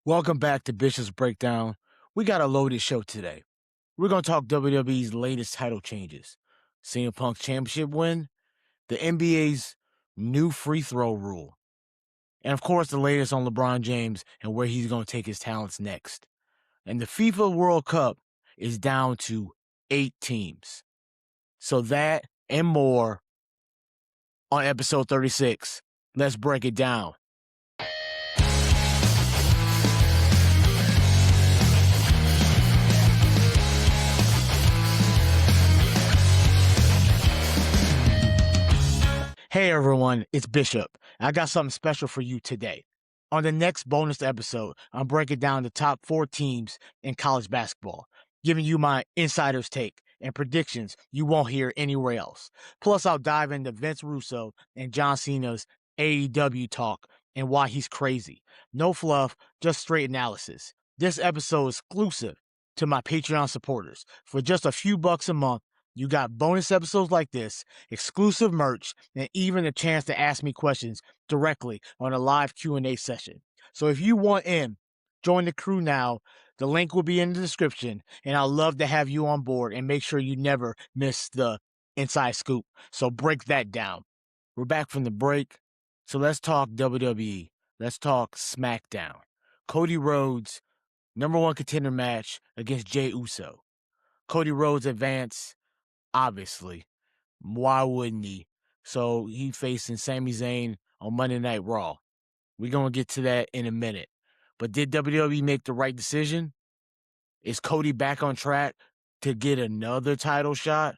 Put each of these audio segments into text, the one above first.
Welcome back to Bishop's Breakdown. We got a loaded show today. We're going to talk WWE's latest title changes, CM Punk's championship win, the NBA's new free throw rule, and of course the latest on LeBron James and where he's going to take his talents next. And the FIFA World Cup is down to 8 teams. So that and more on episode 36. Let's break it down. Hey everyone, it's Bishop. I got something special for you today. On the next bonus episode, I'm breaking down the top 4 teams in college basketball, giving you my insider's take and predictions you won't hear anywhere else. Plus, I'll dive into Vince Russo and John Cena's AEW talk and why he's crazy. No fluff, just straight analysis. This episode is exclusive to my Patreon supporters. For just a few bucks a month, you got bonus episodes like this, exclusive merch, and even a chance to ask me questions directly on a live Q&A session. So if you want in, join the crew now. The link will be in the description, and I'd love to have you on board and make sure you never miss the inside scoop. So break that down. We're back from the break, so let's talk WWE. Let's talk SmackDown. Cody Rhodes, #1 contender match against Jey Uso. Cody Rhodes advanced. Obviously. Why wouldn't he? So he facing Sami Zayn on Monday Night Raw. We're going to get to that in a minute. But did WWE make the right decision? Is Cody back on track to get another title shot?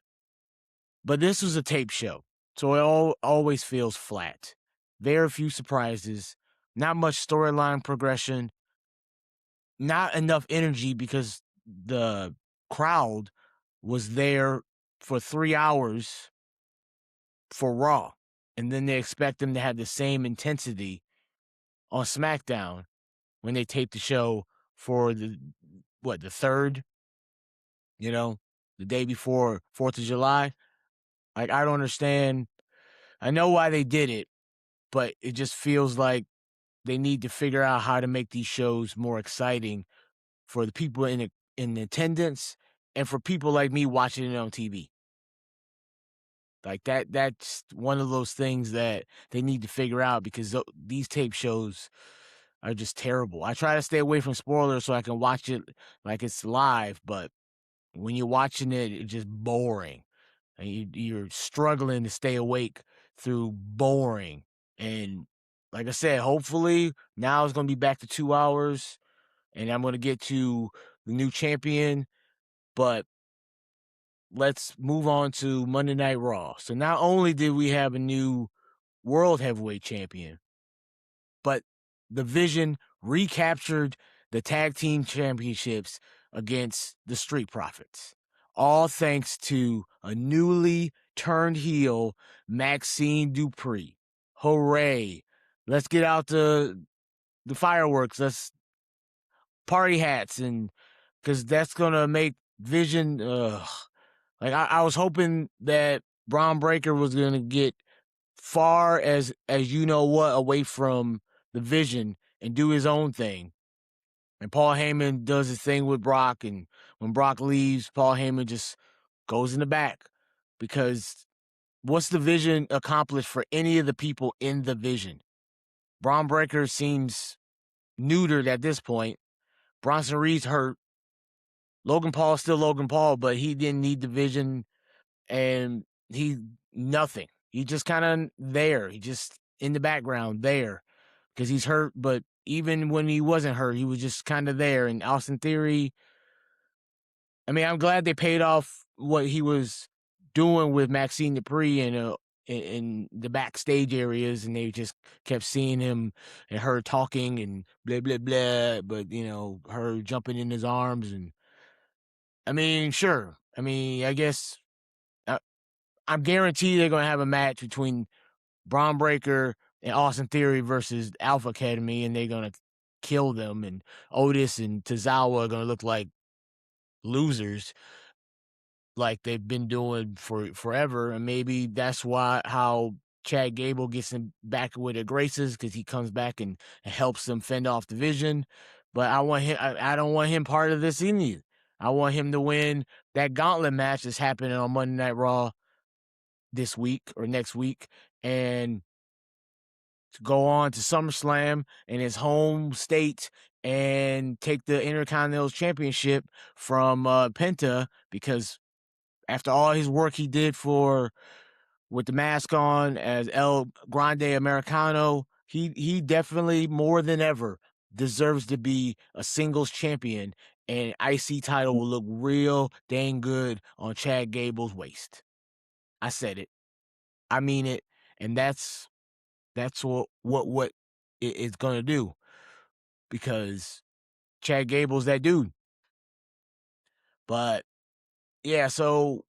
But this was a tape show, so it always feels flat. Very few surprises, not much storyline progression, not enough energy because the crowd was there for 3 hours for Raw, and then they expect them to have the same intensity on SmackDown when they tape the show for the 3rd, the day before 4th of July. Like, I don't understand. I know why they did it, but it just feels like they need to figure out how to make these shows more exciting for the people in attendance and for people like me watching it on TV. Like that's one of those things that they need to figure out because these tape shows are just terrible. I try to stay away from spoilers so I can watch it like it's live, but when you're watching it, it's just boring. And you're struggling to stay awake through boring. And like I said, hopefully now it's going to be back to 2 hours and I'm going to get to the new champion, but let's move on to Monday Night Raw. So not only did we have a new World Heavyweight Champion, but the Vision recaptured the Tag Team Championships against the Street Profits. All thanks to a newly turned heel, Maxxine Dupri. Hooray. Let's get out the fireworks. Let's party hats, and because that's going to make Vision... Like I was hoping that Braun Breaker was gonna get far as you know what away from the Vision and do his own thing. And Paul Heyman does his thing with Brock, and when Brock leaves, Paul Heyman just goes in the back. Because what's the Vision accomplished for any of the people in the Vision? Braun Breaker seems neutered at this point. Bronson Reed's hurt. Logan Paul is still Logan Paul, but he didn't need the Vision, and nothing. He just kind of there. He just in the background there because he's hurt, but even when he wasn't hurt, he was just kind of there. And Austin Theory, I mean, I'm glad they paid off what he was doing with Maxxine Dupri in the backstage areas, and they just kept seeing him and her talking and blah, blah, blah, but, her jumping in his arms. And I mean, sure. I mean, I guess I'm guaranteed they're going to have a match between Braun Breaker and Austin Theory versus Alpha Academy, and they're going to kill them. And Otis and Tozawa are going to look like losers like they've been doing for forever. And maybe that's how Chad Gable gets him back with the graces, because he comes back and helps them fend off the Vision. But I want him. I don't want him part of this either. I want him to win that gauntlet match that's happening on Monday Night Raw this week or next week, and to go on to SummerSlam in his home state and take the Intercontinental Championship from Penta, because after all his work he did with the mask on as El Grande Americano, he definitely more than ever deserves to be a singles champion, and IC title will look real dang good on Chad Gable's waist. I said it. I mean it. And that's what it's gonna do, because Chad Gable's that dude. But yeah, so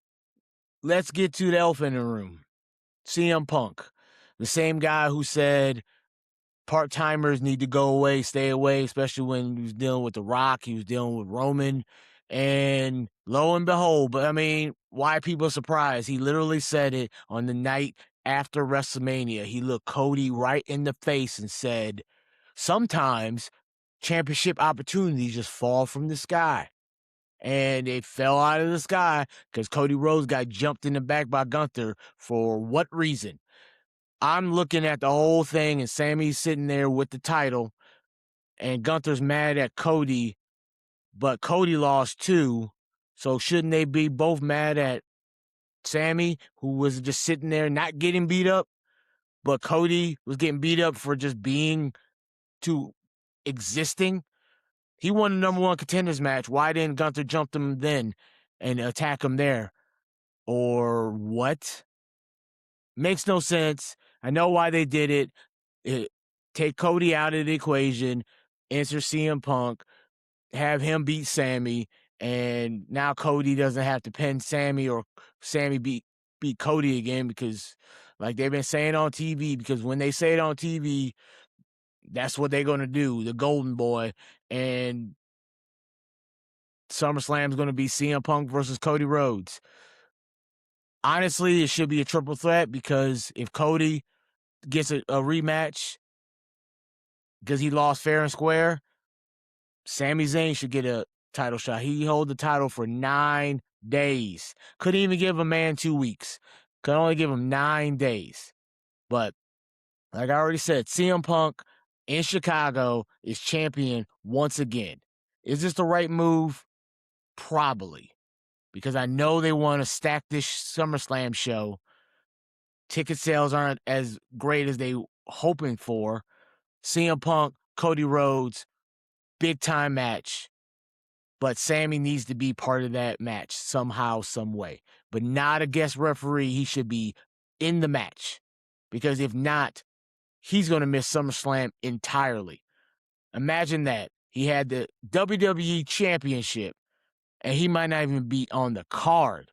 let's get to the elephant in the room. CM Punk, the same guy who said part-timers need to go away, stay away, especially when he was dealing with The Rock, he was dealing with Roman, and lo and behold, but I mean, why are people surprised? He literally said it on the night after WrestleMania. He looked Cody right in the face and said, sometimes championship opportunities just fall from the sky. And it fell out of the sky because Cody Rhodes got jumped in the back by Gunther. For what reason? I'm looking at the whole thing, and Sammy's sitting there with the title, and Gunther's mad at Cody, but Cody lost too. So shouldn't they be both mad at Sammy, who was just sitting there not getting beat up, but Cody was getting beat up for just being existing? He won the number one contenders match. Why didn't Gunther jump him then and attack him there? Or what? Makes no sense. I know why they did it. Take Cody out of the equation, enter CM Punk, have him beat Sammy, and now Cody doesn't have to pin Sammy, or Sammy beat Cody again, because like they've been saying on TV, because when they say it on TV, that's what they're going to do, the Golden Boy. And SummerSlam is going to be CM Punk versus Cody Rhodes. Honestly, it should be a triple threat, because if Cody gets a rematch because he lost fair and square, Sami Zayn should get a title shot. He held the title for 9 days. Couldn't even give a man 2 weeks. Could only give him 9 days. But like I already said, CM Punk in Chicago is champion once again. Is this the right move? Probably. Because I know they want to stack this SummerSlam show. Ticket sales aren't as great as they hoping for. CM Punk, Cody Rhodes, big time match. But Sammy needs to be part of that match somehow, some way. But not a guest referee. He should be in the match. Because if not, he's going to miss SummerSlam entirely. Imagine that. He had the WWE Championship, and he might not even be on the card.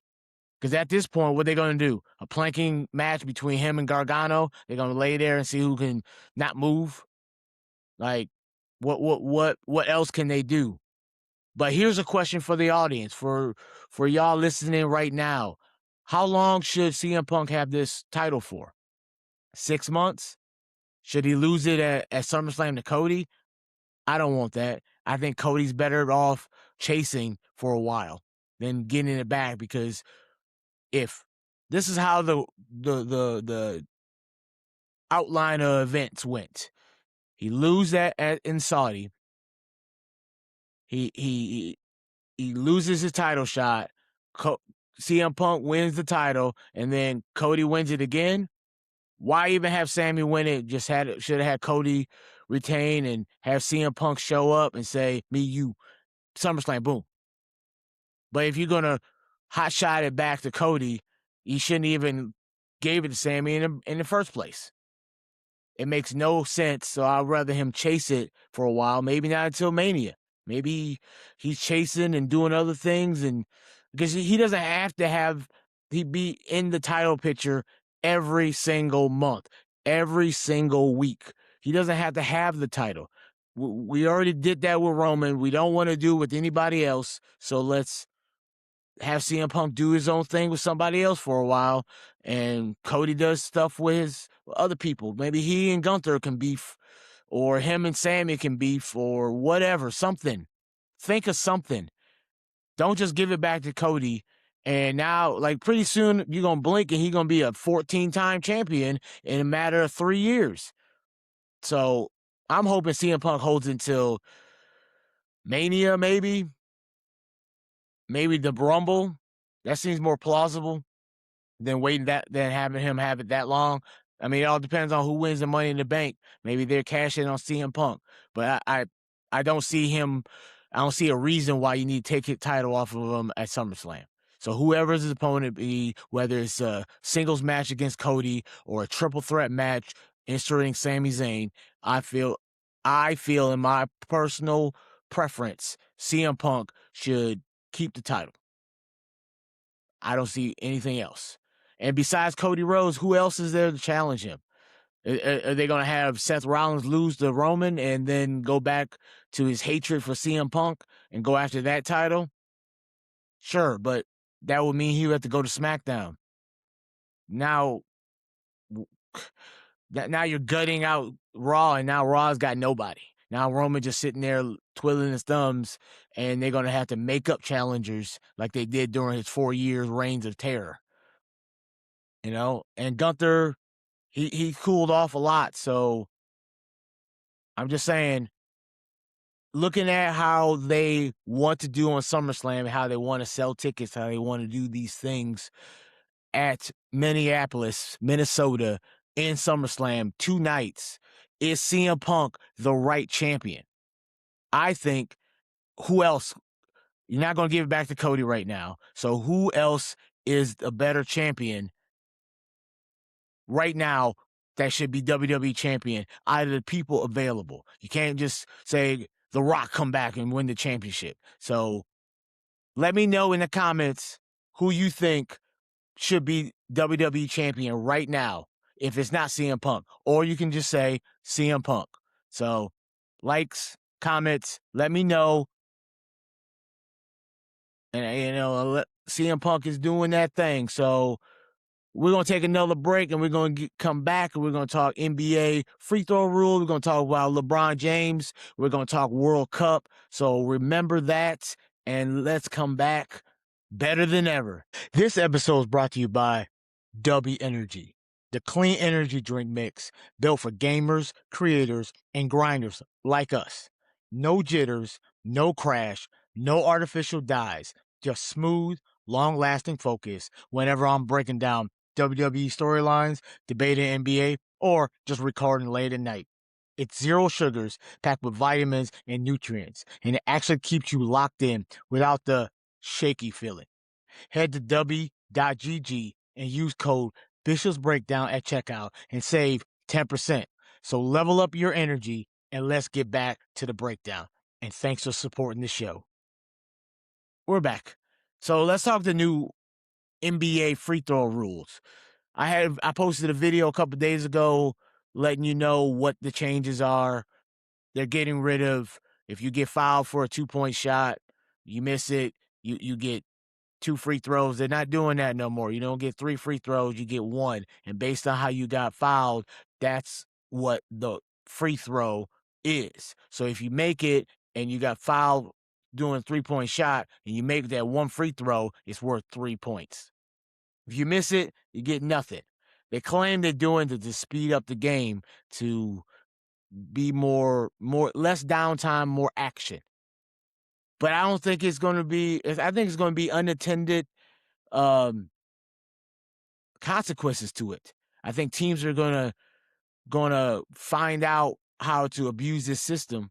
Because at this point, what are they going to do? A planking match between him and Gargano? They're going to lay there and see who can not move? Like, what else can they do? But here's a question for the audience, for y'all listening right now. How long should CM Punk have this title for? 6 months? Should he lose it at SummerSlam to Cody? I don't want that. I think Cody's better off chasing for a while than getting it back, because if this is how the outline of events went, he loses that in Saudi. He loses his title shot. CM Punk wins the title, and then Cody wins it again. Why even have Sammy win it? Just should have had Cody retain and have CM Punk show up and say, "Me, you, SummerSlam, boom." But if you're gonna hot shot it back to Cody, you shouldn't even gave it to Sammy in the first place. It makes no sense. So I'd rather him chase it for a while. Maybe not until Mania. Maybe he's chasing and doing other things, and because he doesn't have to he be in the title picture every single month, every single week. He doesn't have to have the title. We already did that with Roman. We don't want to do it with anybody else. So let's have CM Punk do his own thing with somebody else for a while, and Cody does stuff with his other people. Maybe he and Gunther can beef or him and Sammy can beef or whatever, something. Think of something. Don't just give it back to Cody. And now, like, pretty soon you're going to blink and he's going to be a 14-time champion in a matter of 3 years. So I'm hoping CM Punk holds until Mania, maybe the Rumble. That seems more plausible than having him have it that long. I mean, it all depends on who wins the Money in the Bank. Maybe they're cashing on CM Punk, but I don't see him. I don't see a reason why you need to take his title off of him at SummerSlam. So whoever's his opponent be, whether it's a singles match against Cody or a triple threat match inserting Sami Zayn, I feel in my personal preference, CM Punk should keep the title. I don't see anything else. And besides Cody Rhodes, who else is there to challenge him? Are they going to have Seth Rollins lose to Roman and then go back to his hatred for CM Punk and go after that title? Sure, but that would mean he would have to go to SmackDown. Now you're gutting out Raw, and now Raw's got nobody. Now Roman just sitting there twiddling his thumbs, and they're going to have to make up challengers like they did during his 4 years reigns of terror. You know, and Gunther, he cooled off a lot, so I'm just saying, looking at how they want to do on SummerSlam, how they want to sell tickets, how they want to do these things at Minneapolis, Minnesota, in SummerSlam, 2 nights, is CM Punk the right champion? I think, who else? You're not going to give it back to Cody right now. So who else is a better champion right now that should be WWE champion out of the people available? You can't just say The Rock come back and win the championship. So let me know in the comments who you think should be WWE champion right now if it's not CM Punk. Or you can just say CM Punk. So likes, comments, let me know. And, you know, CM Punk is doing that thing. So we're going to take another break, and we're going to come back, and we're going to talk NBA free throw rule. We're going to talk about LeBron James. We're going to talk World Cup. So remember that, and let's come back better than ever. This episode is brought to you by W Energy, the clean energy drink mix built for gamers, creators, and grinders like us. No jitters, no crash, no artificial dyes, just smooth, long-lasting focus whenever I'm breaking down WWE storylines, debating NBA, or just recording late at night. It's zero sugars, packed with vitamins and nutrients, and it actually keeps you locked in without the shaky feeling. Head to w.gg and use code Bishop's Breakdown at checkout and save 10%. So level up your energy, and let's get back to the breakdown. And thanks for supporting the show. We're back. So let's talk the new NBA free throw rules. I posted a video a couple days ago letting you know what the changes are. They're getting rid of, if you get fouled for a 2-point shot, you miss it, you get 2 free throws. They're not doing that no more. You don't get 3 free throws, you get 1. And based on how you got fouled, that's what the free throw is. So if you make it and you got fouled doing a 3-point shot and you make that 1 free throw, it's worth 3 points. If you miss it, you get nothing. They claim they're doing it to speed up the game, to be less downtime, more action. But I don't think it's going to be, I think it's going to be unattended consequences to it. I think teams are gonna find out how to abuse this system,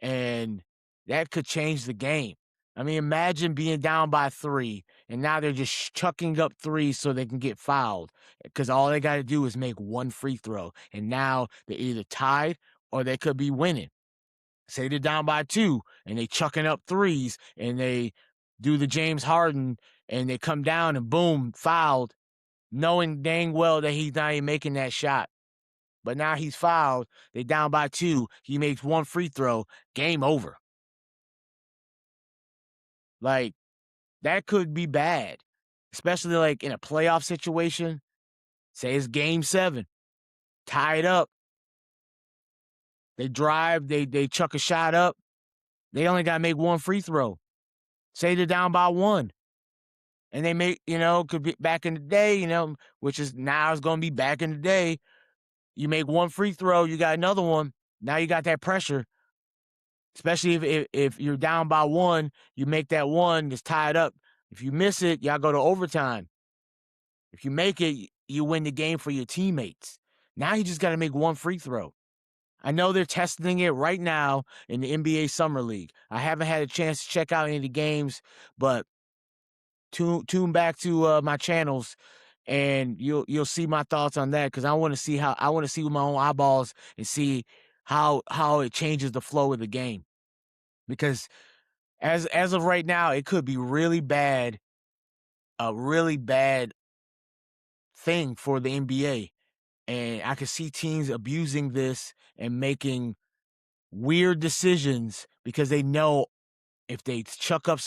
and that could change the game. I mean, imagine being down by 3, and now they're just chucking up 3s so they can get fouled, because all they got to do is make 1 free throw, and now they're either tied or they could be winning. Say they're down by 2, and they chucking up 3s, and they do the James Harden, and they come down and boom, fouled, knowing dang well that he's not even making that shot. But now he's fouled. They down by 2. He makes 1 free throw. Game over. Like, that could be bad, especially like in a playoff situation. Say it's game 7, tie it up. They drive, they chuck a shot up. They only got to make one free throw. Say they're down by one. And they make, could be back in the day, which is now it's going to be back in the day. You make one free throw, you got another one. Now you got that pressure. Especially if you're down by one, you make that one, it's tied up. If you miss it, y'all go to overtime. If you make it, you win the game for your teammates. Now you just got to make one free throw. I know they're testing it right now in the NBA Summer League. I haven't had a chance to check out any of the games, but tune back to my channels, and you'll see my thoughts on that, because I want to see with my own eyeballs and see how it changes the flow of the game. Because as of right now, it could be really bad, a really bad thing for the NBA. And I could see teams abusing this and making weird decisions because they know if they chuck up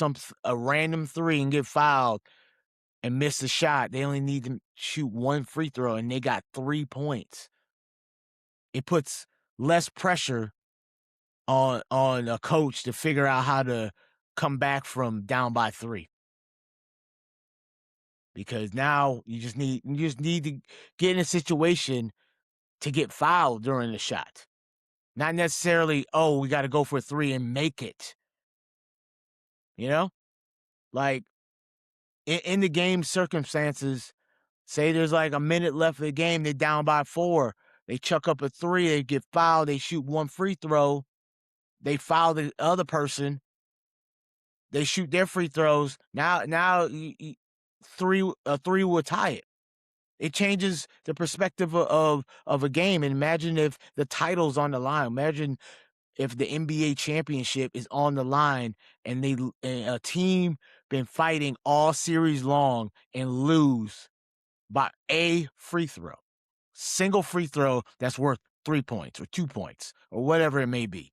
a random three and get fouled and miss a shot, they only need to shoot one free throw and they got 3 points. It puts less pressure on a coach to figure out how to come back from down by 3. Because now you just need to get in a situation to get fouled during the shot. Not necessarily, we got to go for a 3 and make it. Like in the game circumstances, say there's like a minute left of the game, they're down by 4. They chuck up a 3, they get fouled, they shoot one free throw, they foul the other person, they shoot their free throws. Now a 3 will tie it. It changes the perspective of a game. And imagine if the title's on the line. Imagine if the NBA championship is on the line and a team been fighting all series long and lose by a free throw. Single free throw that's worth 3 points or 2 points or whatever it may be.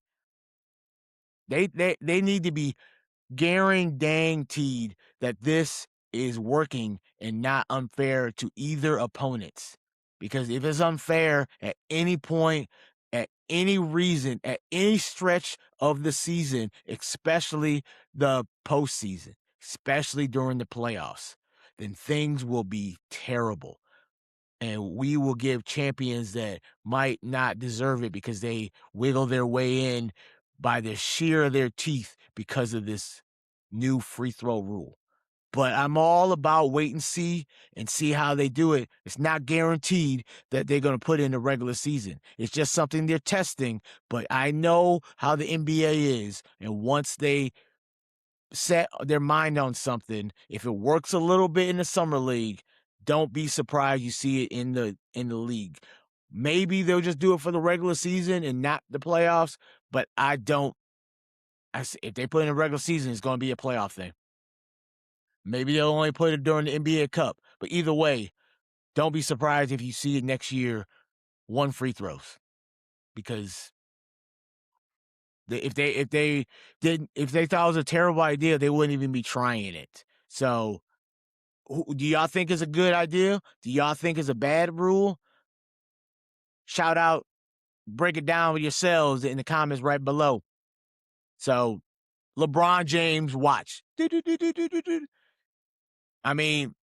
They need to be guaranteed that this is working and not unfair to either opponents. Because if it's unfair at any point, at any reason, at any stretch of the season, especially the postseason, especially during the playoffs, then things will be terrible. And we will give champions that might not deserve it because they wiggle their way in by the sheer of their teeth because of this new free throw rule. But I'm all about wait and see how they do it. It's not guaranteed that they're going to put in the regular season. It's just something they're testing. But I know how the NBA is. And once they set their mind on something, if it works a little bit in the summer league, don't be surprised you see it in the league. Maybe they'll just do it for the regular season and not the playoffs, but if they put in a regular season, it's going to be a playoff thing. Maybe they'll only put it during the NBA Cup. But either way, don't be surprised if you see it next year, 1 free throws. Because if they thought it was a terrible idea, they wouldn't even be trying it. So do y'all think it's a good idea? Do y'all think it's a bad rule? Shout out, break it down with yourselves in the comments right below. So LeBron James, watch. I mean,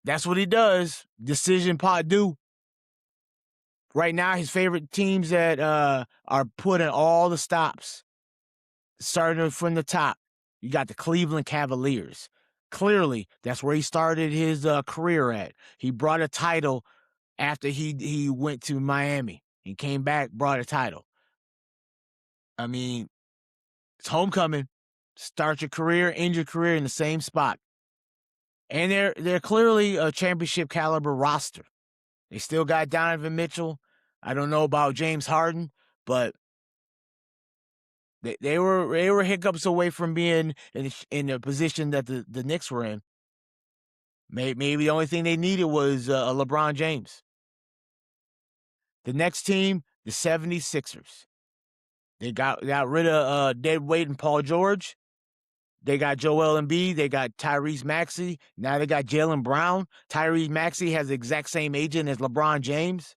that's what he does. Decision pot do. Right now, his favorite teams that are putting all the stops, starting from the top. You got the Cleveland Cavaliers. Clearly, that's where he started his career at. He brought a title after he went to Miami. He came back, brought a title. I mean, it's homecoming. Start your career, end your career in the same spot. And they're clearly a championship caliber roster. They still got Donovan Mitchell. I don't know about James Harden, but they were hiccups away from being in the position that the Knicks were in. Maybe the only thing they needed was a LeBron James. The next team, the 76ers. They got rid of dead weight and Paul George. They got Joel Embiid. They got Tyrese Maxey. Now they got Jaylen Brown. Tyrese Maxey has the exact same agent as LeBron James.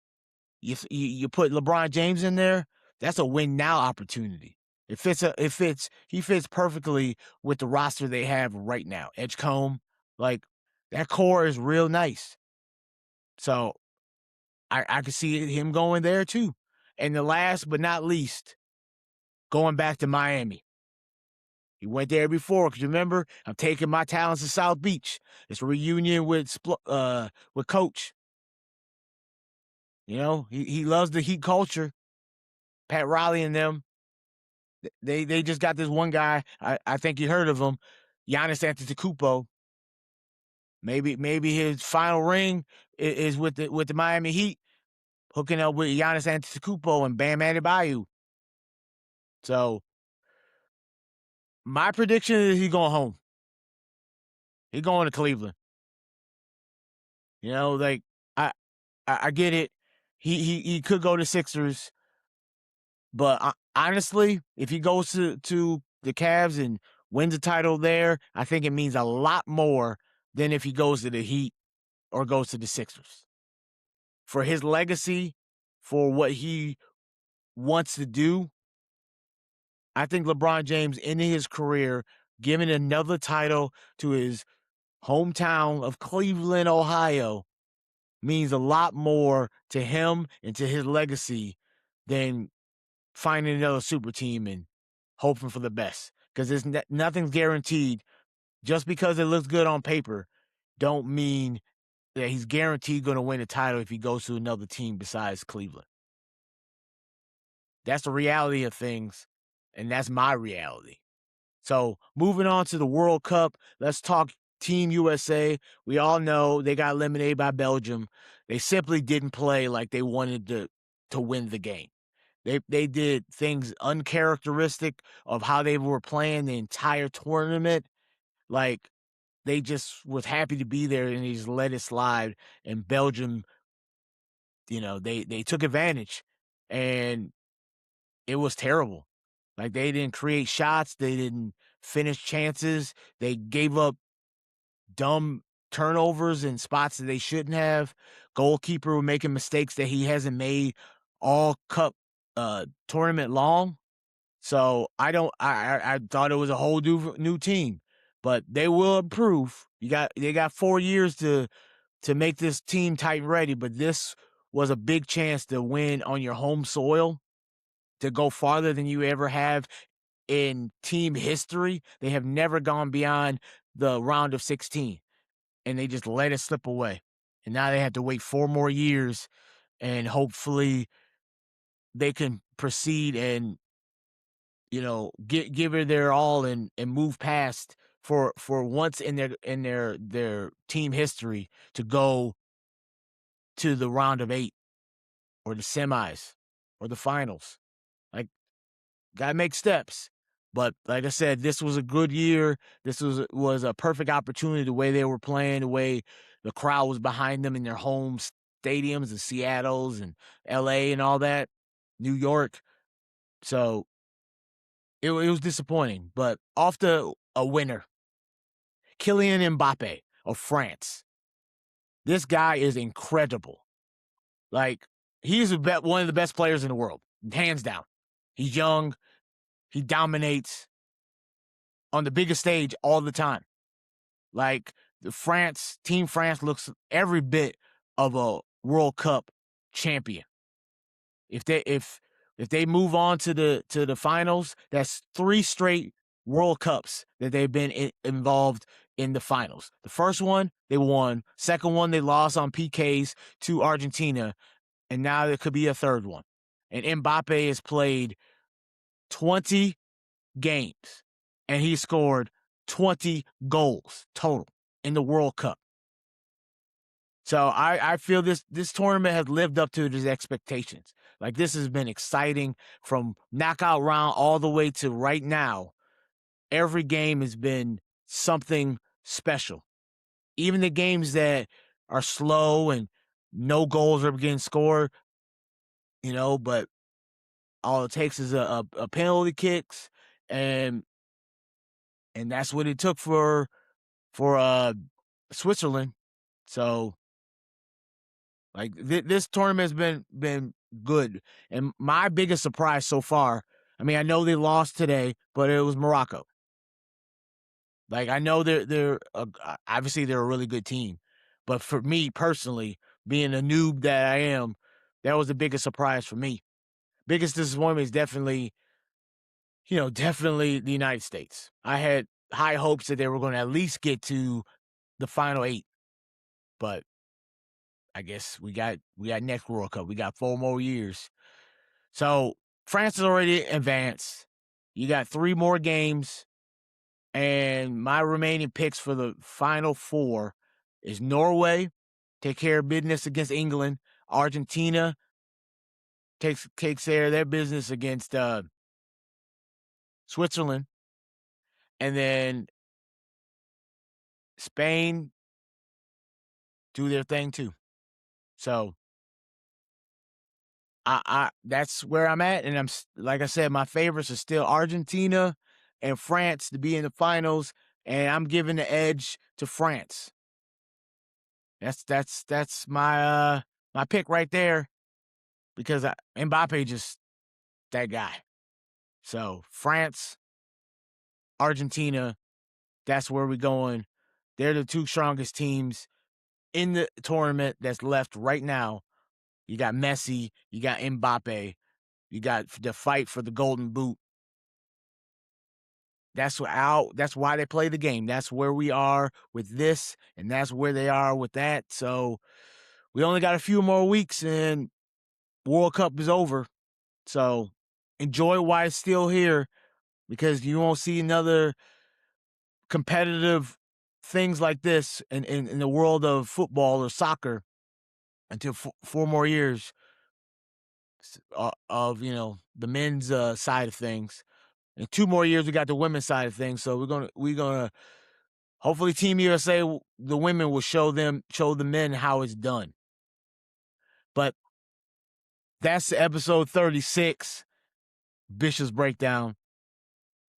You put LeBron James in there, that's a win now opportunity. He fits perfectly with the roster they have right now. Edgecombe, like that core is real nice. So I could see him going there too. And the last but not least, going back to Miami. He went there before, because remember, I'm taking my talents to South Beach. It's a reunion with Coach. You know, he loves the Heat culture. Pat Riley and them. They just got this one guy. I think you heard of him, Giannis Antetokounmpo. Maybe his final ring is with the Miami Heat, hooking up with Giannis Antetokounmpo and Bam Adebayo. So my prediction is he's going home. He's going to Cleveland. You know, like I get it. He could go to Sixers, but honestly, if he goes to the Cavs and wins a title there, I think it means a lot more than if he goes to the Heat or goes to the Sixers. For his legacy, for what he wants to do, I think LeBron James, ending his career, giving another title to his hometown of Cleveland, Ohio, means a lot more to him and to his legacy than finding another super team and hoping for the best. Because nothing's guaranteed. Just because it looks good on paper don't mean that he's guaranteed going to win a title if he goes to another team besides Cleveland. That's the reality of things, and that's my reality. So moving on to the World Cup, let's talk Team USA. We all know they got eliminated by Belgium. They simply didn't play like they wanted to win the game. They did things uncharacteristic of how they were playing the entire tournament. Like, they just was happy to be there, and they just let it slide. And Belgium, you know, they took advantage, and it was terrible. Like, they didn't create shots. They didn't finish chances. They gave up dumb turnovers in spots that they shouldn't have. Goalkeeper were making mistakes that he hasn't made all cup tournament long. So I thought it was a whole new team, but they will improve. They got 4 years to make this team tight and ready, but this was a big chance to win on your home soil, to go farther than you ever have in team history. They have never gone beyond the round of 16, and they just let it slip away. And now they have to wait 4 more years, and hopefully they can proceed and, you know, give it their all and move past for once in their team history to go to the round of 8 or the semis or the finals. Like, gotta make steps. But like I said, this was a good year. This was a perfect opportunity, the way they were playing, the way the crowd was behind them in their home stadiums, the Seattle's and LA and all that, New York. So it was disappointing, but off to a winner. Kylian Mbappe of France. This guy is incredible. Like, he's one of the best players in the world, hands down. He's young. He dominates on the biggest stage all the time. Like, Team France looks every bit of a World Cup champion. If they move on to the finals, that's 3 straight World Cups that they've been involved in the finals. The first one, they won. Second one, they lost on PKs to Argentina. And now there could be a third one. And Mbappe has played 20 games, and he scored 20 goals total in the World Cup. So I feel this tournament has lived up to his expectations. Like, this has been exciting from knockout round all the way to right now. Every game has been something special. Even the games that are slow and no goals are getting scored, you know, but all it takes is a penalty kicks, and that's what it took for Switzerland. So, like, this tournament has been good. And my biggest surprise so far, I mean, I know they lost today, but it was Morocco. Like, I know they're obviously they're a really good team, but for me personally, being a noob that I am, that was the biggest surprise for me. Biggest disappointment is definitely, definitely the United States. I had high hopes that they were going to at least get to the final 8, but I guess we got next World Cup. We got 4 more years. So France is already advanced. You got 3 more games. And my remaining picks for the final 4 is Norway, take care of business against England. Argentina takes care of their business against Switzerland. And then Spain do their thing too. So I that's where I'm at. And I'm, like I said, my favorites are still Argentina and France to be in the finals. And I'm giving the edge to France. That's my my pick right there, because Mbappe just that guy. So France, Argentina, that's where we're going. They're the 2 strongest teams in the tournament that's left right now. You got Messi, you got Mbappe, you got the fight for the Golden Boot. That's why they play the game. That's where we are with this, and that's where they are with that. So we only got a few more weeks, and World Cup is over. So enjoy while it's still here, because you won't see another competitive things like this in the world of football or soccer until 4 more years of the men's side of things. In 2 more years, we got the women's side of things. So we're gonna hopefully Team USA, the women will show the men how it's done. But that's episode 36, Bishop's Breakdown.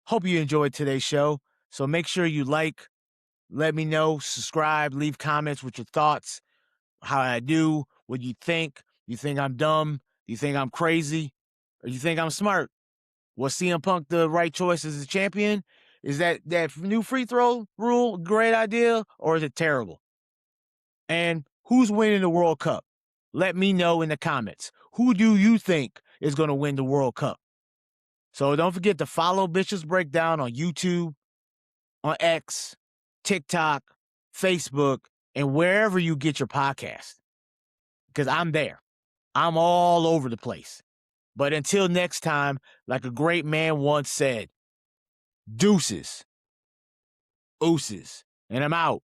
Hope you enjoyed today's show. So make sure you let me know, subscribe, leave comments with your thoughts, how I do, what you think. You think I'm dumb? Do you think I'm crazy? Or you think I'm smart? Was CM Punk the right choice as a champion? Is that new free throw rule a great idea, or is it terrible? And who's winning the World Cup? Let me know in the comments. Who do you think is going to win the World Cup? So don't forget to follow Bishop's Breakdown on YouTube, on X, TikTok, Facebook, and wherever you get your podcast, because I'm there. I'm all over the place. But until next time, like a great man once said, deuces, ooses, and I'm out.